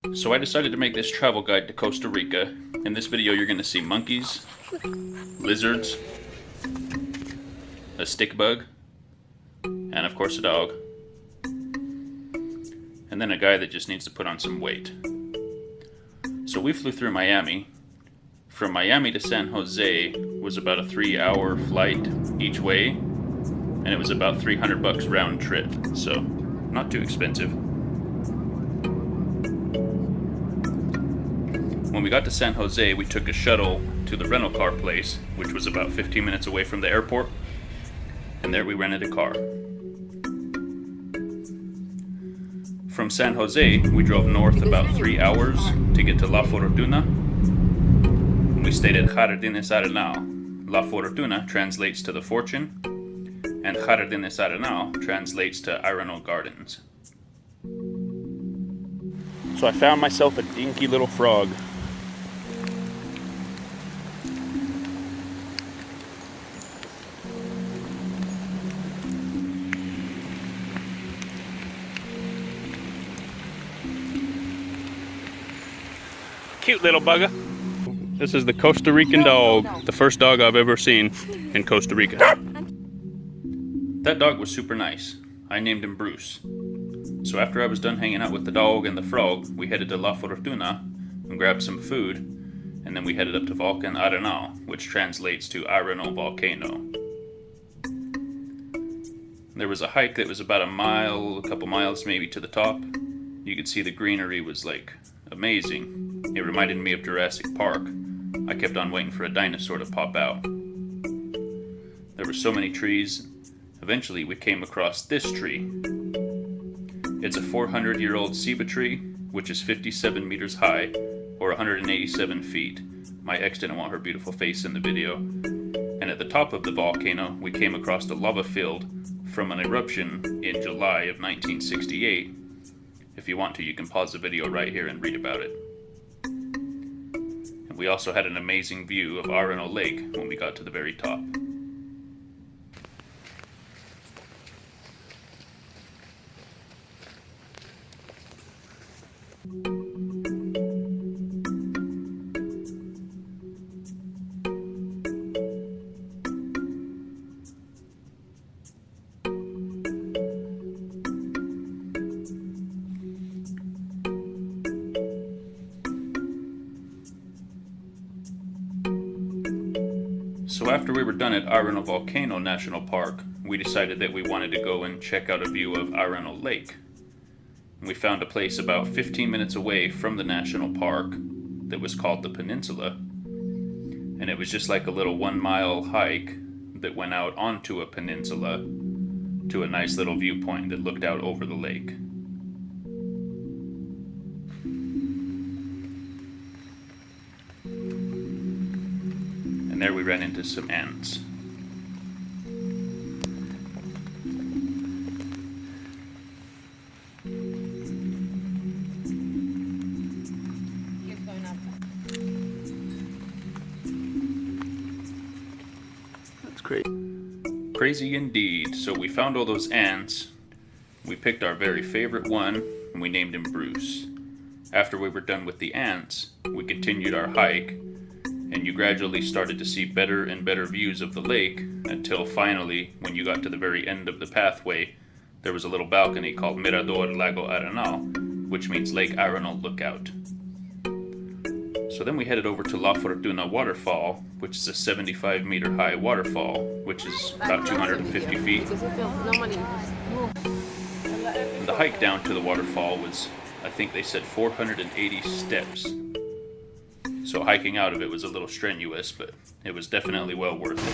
So I decided to make this travel guide to Costa Rica. In this video you're going to see monkeys, lizards, a stick bug, and of course a dog. And then a guy that just needs to put on some weight. So we flew through Miami. From Miami to San Jose was about a 3-hour flight each way, and it was about $300 round trip, so not too expensive. When we got to San Jose, we took a shuttle to the rental car place, which was about 15 minutes away from the airport, and there we rented a car. From San Jose, we drove north about 3 hours to get to La Fortuna. We stayed at Jardines Arenal. La Fortuna translates to the fortune, and Jardines Arenal translates to Arenal Gardens. So I found myself a dinky little frog. Cute little bugger. This is the Costa Rican dog, the first dog I've ever seen in Costa Rica. That dog was super nice. I named him Bruce. So after I was done hanging out with the dog and the frog, we headed to La Fortuna and grabbed some food, and then we headed up to Volcan Arenal, which translates to Arenal Volcano. There was a hike that was about a couple miles maybe to the top. You could see the greenery was like amazing. It reminded me of Jurassic Park. I kept on waiting for a dinosaur to pop out. There were so many trees. Eventually we came across this tree. It's a 400-year-old ceiba tree, which is 57 meters high, or 187 feet. My ex didn't want her beautiful face in the video. And at the top of the volcano, we came across a lava field from an eruption in July of 1968. If you want to, you can pause the video right here and read about it. And we also had an amazing view of Arenal Lake when we got to the very top. So after we were done at Arenal Volcano National Park, we decided that we wanted to go and check out a view of Arenal Lake. We found a place about 15 minutes away from the national park that was called the Peninsula, and it was just like a little 1-mile hike that went out onto a peninsula to a nice little viewpoint that looked out over the lake. And there we ran into some ants. That's great. Crazy indeed. So we found all those ants. We picked our very favorite one and we named him Bruce. After we were done with the ants, we continued our hike, and you gradually started to see better and better views of the lake until finally, when you got to the very end of the pathway, there was a little balcony called Mirador Lago Arenal, which means Lake Arenal Lookout. So then we headed over to La Fortuna Waterfall, which is a 75-meter high waterfall, which is about 250 feet. And the hike down to the waterfall was, I think they said 480 steps. So hiking out of it was a little strenuous, but it was definitely well worth it.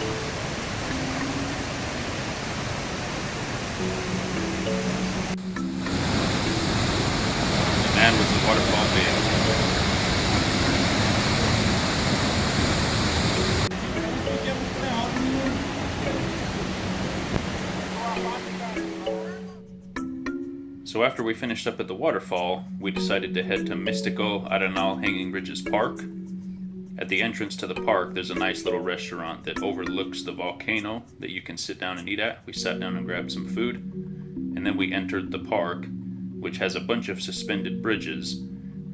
And man, was the waterfall big. So after we finished up at the waterfall, we decided to head to Místico Arenal Hanging Bridges Park. At the entrance to the park, there's a nice little restaurant that overlooks the volcano that you can sit down and eat at. We sat down and grabbed some food, and then we entered the park, which has a bunch of suspended bridges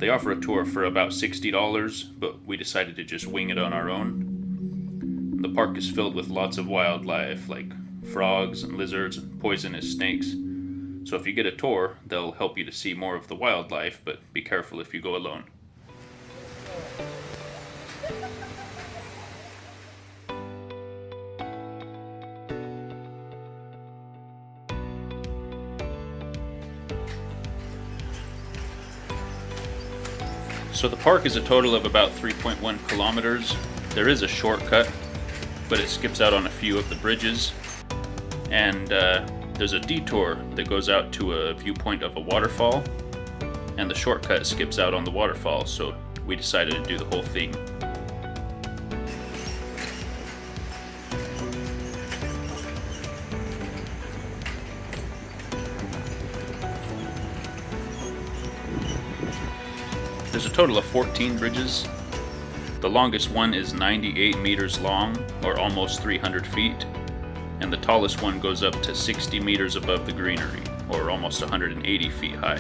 They offer a tour for about $60, but we decided to just wing it on our own. The park is filled with lots of wildlife, like frogs and lizards and poisonous snakes. So if you get a tour, they'll help you to see more of the wildlife, but be careful if you go alone. So the park is a total of about 3.1 kilometers. There is a shortcut, but it skips out on a few of the bridges. And there's a detour that goes out to a viewpoint of a waterfall. And the shortcut skips out on the waterfall, so we decided to do the whole thing. There's a total of 14 bridges. The longest one is 98 meters long, or almost 300 feet, and the tallest one goes up to 60 meters above the greenery, or almost 180 feet high.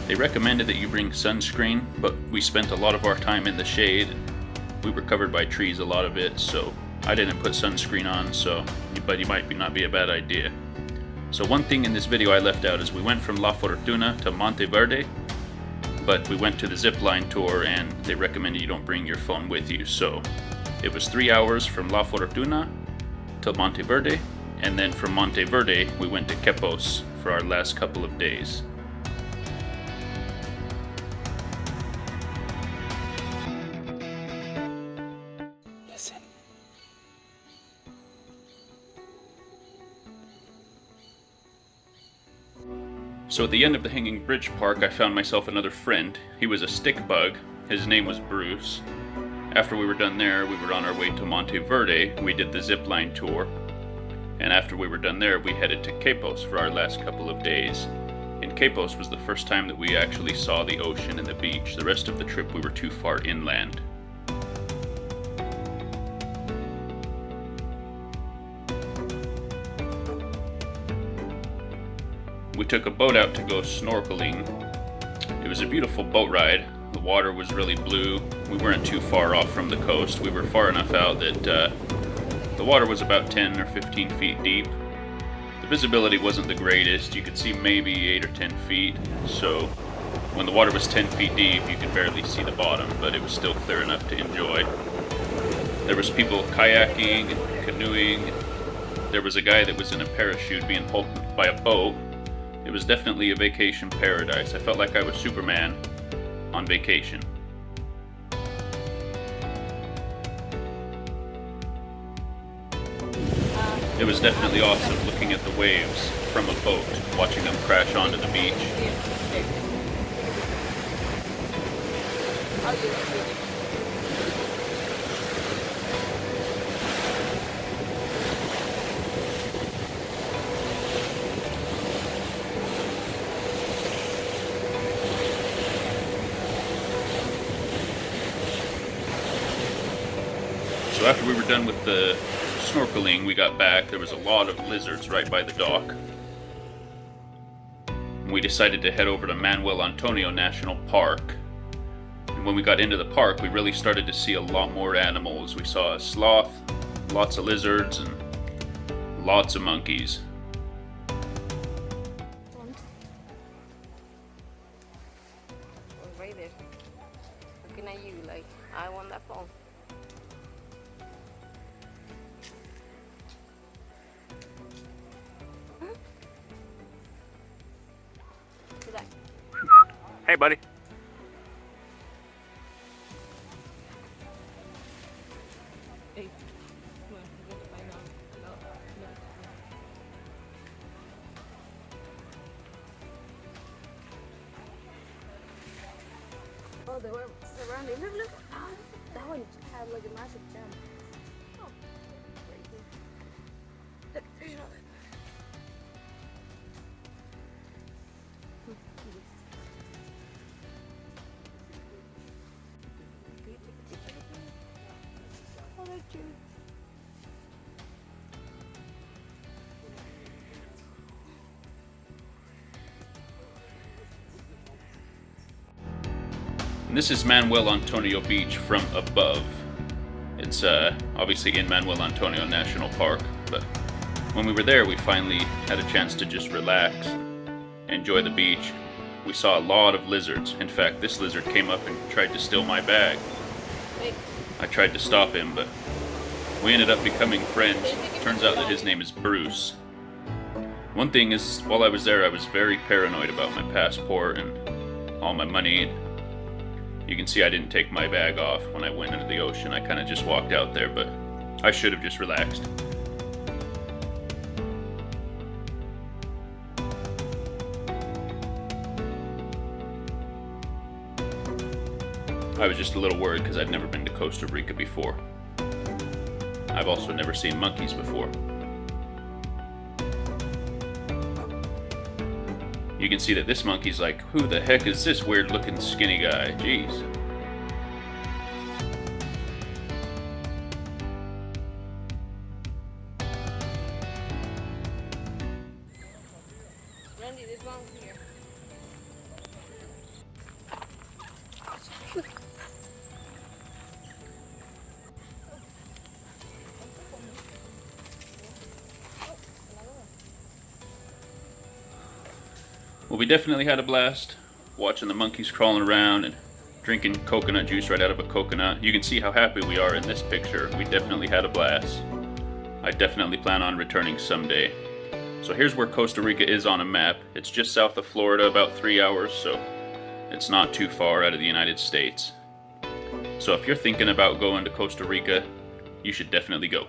They recommended that you bring sunscreen, but we spent a lot of our time in the shade, and we were covered by trees a lot of it, so I didn't put sunscreen on, but it might not be a bad idea. So one thing in this video I left out is we went from La Fortuna to Monte Verde, but we went to the zipline tour and they recommended you don't bring your phone with you. So it was 3 hours from La Fortuna to Monte Verde, and then from Monte Verde we went to Quepos for our last couple of days. Listen. So at the end of the Hanging Bridge Park, I found myself another friend. He was a stick bug. His name was Bruce. After we were done there, we were on our way to Monte Verde. We did the zipline tour. And after we were done there, we headed to Quepos for our last couple of days. And Quepos was the first time that we actually saw the ocean and the beach. The rest of the trip we were too far inland. We took a boat out to go snorkeling. It was a beautiful boat ride. The water was really blue. We weren't too far off from the coast. We were far enough out that the water was about 10 or 15 feet deep. The visibility wasn't the greatest. You could see maybe 8 or 10 feet. So when the water was 10 feet deep, you could barely see the bottom, but it was still clear enough to enjoy. There was people kayaking and canoeing. There was a guy that was in a parachute being pulled by a boat. It was definitely a vacation paradise. I felt like I was Superman on vacation. It was definitely awesome looking at the waves from a boat, watching them crash onto the beach. So after we were done with the snorkeling, we got back. There was a lot of lizards right by the dock. And we decided to head over to Manuel Antonio National Park. And when we got into the park, we really started to see a lot more animals. We saw a sloth, lots of lizards, and lots of monkeys. Right there, looking at you like I want that phone. Hey, buddy. Hey, come on, you gotta find out. No. Oh, they were surrounding. Look. Oh, that one had like a massive gem. Oh, crazy. Look, there's another. And this is Manuel Antonio Beach from above. It's obviously in Manuel Antonio National Park, but when we were there, we finally had a chance to just relax, enjoy the beach. We saw a lot of lizards. In fact, this lizard came up and tried to steal my bag. Wait. I tried to stop him, but we ended up becoming friends. Turns out that his name is Bruce. One thing is, while I was there, I was very paranoid about my passport and all my money. You can see I didn't take my bag off when I went into the ocean. I kind of just walked out there, but I should have just relaxed. I was just a little worried because I'd never been to Costa Rica before. I've also never seen monkeys before. You can see that this monkey's like, who the heck is this weird looking skinny guy? Jeez. Randy, this one's here. Well, we definitely had a blast watching the monkeys crawling around and drinking coconut juice right out of a coconut. You can see how happy we are in this picture. We definitely had a blast. I definitely plan on returning someday. So here's where Costa Rica is on a map. It's just south of Florida, about 3 hours, so it's not too far out of the United States. So if you're thinking about going to Costa Rica, you should definitely go.